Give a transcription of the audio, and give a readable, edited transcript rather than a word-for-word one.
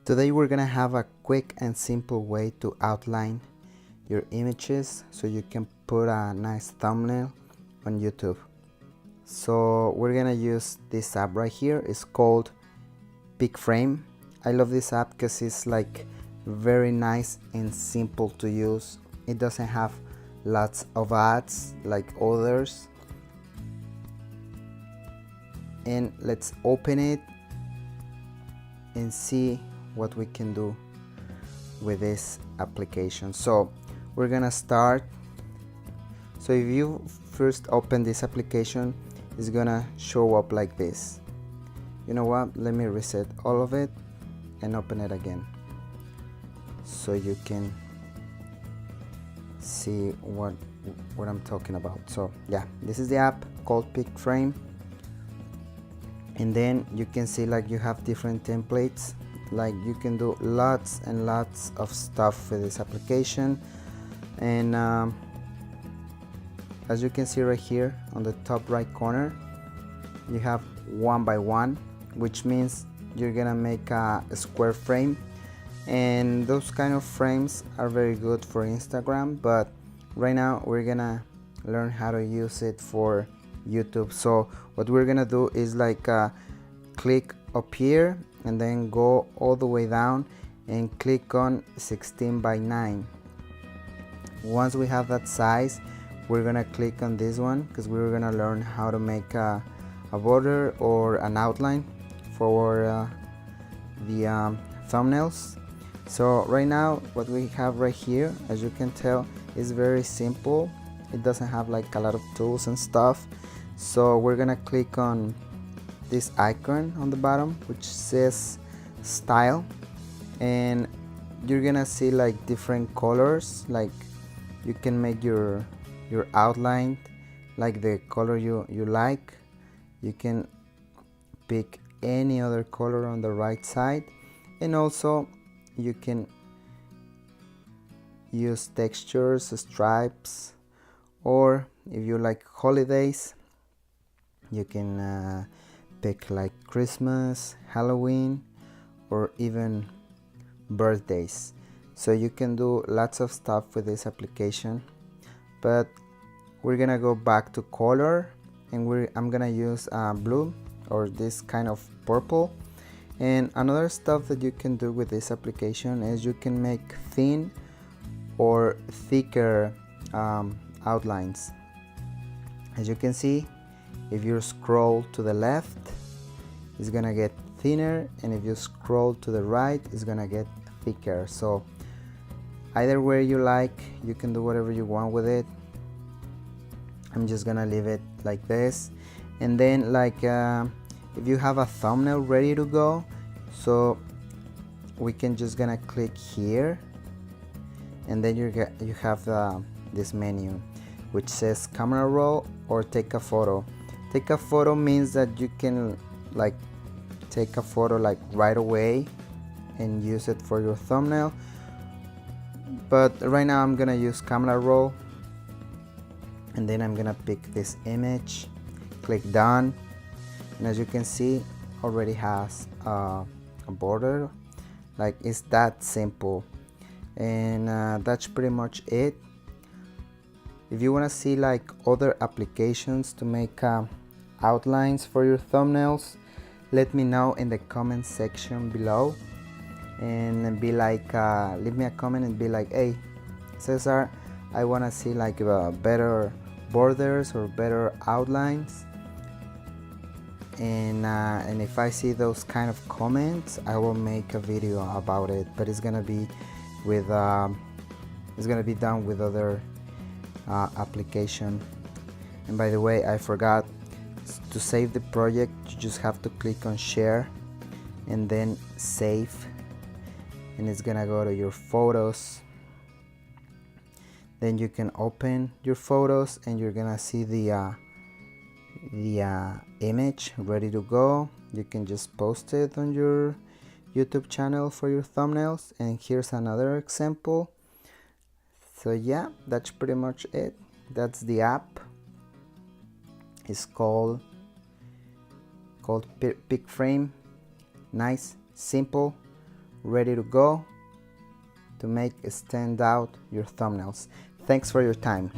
Today we're gonna have a quick and simple way to outline your images so you can put a nice thumbnail on YouTube. So we're gonna use this app right here. It's called Frame. I love this app because it's like very nice and simple to use. It doesn't have lots of ads like others. And let's open it and see what we can do with this application. So we're gonna start. So if you first open this application, it's gonna show up like this. You know what, let me reset all of it and open it again so you can see what I'm talking about. So yeah, this is the app called Frame, and then you can see like you have different templates. Like you can do lots and lots of stuff with this application. And as you can see right here on the top right corner, you have 1 by 1, which means you're gonna make a square frame, and those kind of frames are very good for Instagram, but right now we're gonna learn how to use it for YouTube. So what we're gonna do is like click up here and then go all the way down and click on 16 by 9. Once we have that size, we're gonna click on this one because we're gonna learn how to make a border or an outline for the thumbnails. So right now what we have right here, as you can tell, is very simple. It doesn't have like a lot of tools and stuff. So we're gonna click on this icon on the bottom which says style, and you're gonna see like different colors. Like you can make your outline like the color you like. You can pick any other color on the right side, and also you can use textures, stripes, or if you like holidays, you can pick like Christmas, Halloween, or even birthdays. So you can do lots of stuff with this application, but we're gonna go back to color, and I'm gonna use blue or this kind of purple. And another stuff that you can do with this application is you can make thin or thicker outlines. As you can see, if you scroll to the left, it's gonna get thinner, and if you scroll to the right, it's gonna get thicker. So either way you like, you can do whatever you want with it. I'm just gonna leave it like this. And then like if you have a thumbnail ready to go, so we can just gonna click here, and then you have this menu which says camera roll or take a photo. Take a photo means that you can like take a photo like right away and use it for your thumbnail, but right now I'm gonna use camera roll, and then I'm gonna pick this image, click done, and as you can see, already has a border. Like it's that simple. And that's pretty much it. If you want to see like other applications to make outlines for your thumbnails, let me know in the comment section below, and be like leave me a comment and be like, hey Cesar, I want to see like better borders or better outlines. And if I see those kind of comments, I will make a video about it, but it's gonna be with it's gonna be done with other application. And by the way, I forgot to save the project. You just have to click on share and then save, and it's gonna go to your photos. Then you can open your photos and you're gonna see the image ready to go. You can just post it on your YouTube channel for your thumbnails. And here's another example. So yeah, that's pretty much it. That's the app. It's called Frame. Nice, simple, ready to go to make stand out your thumbnails. Thanks for your time.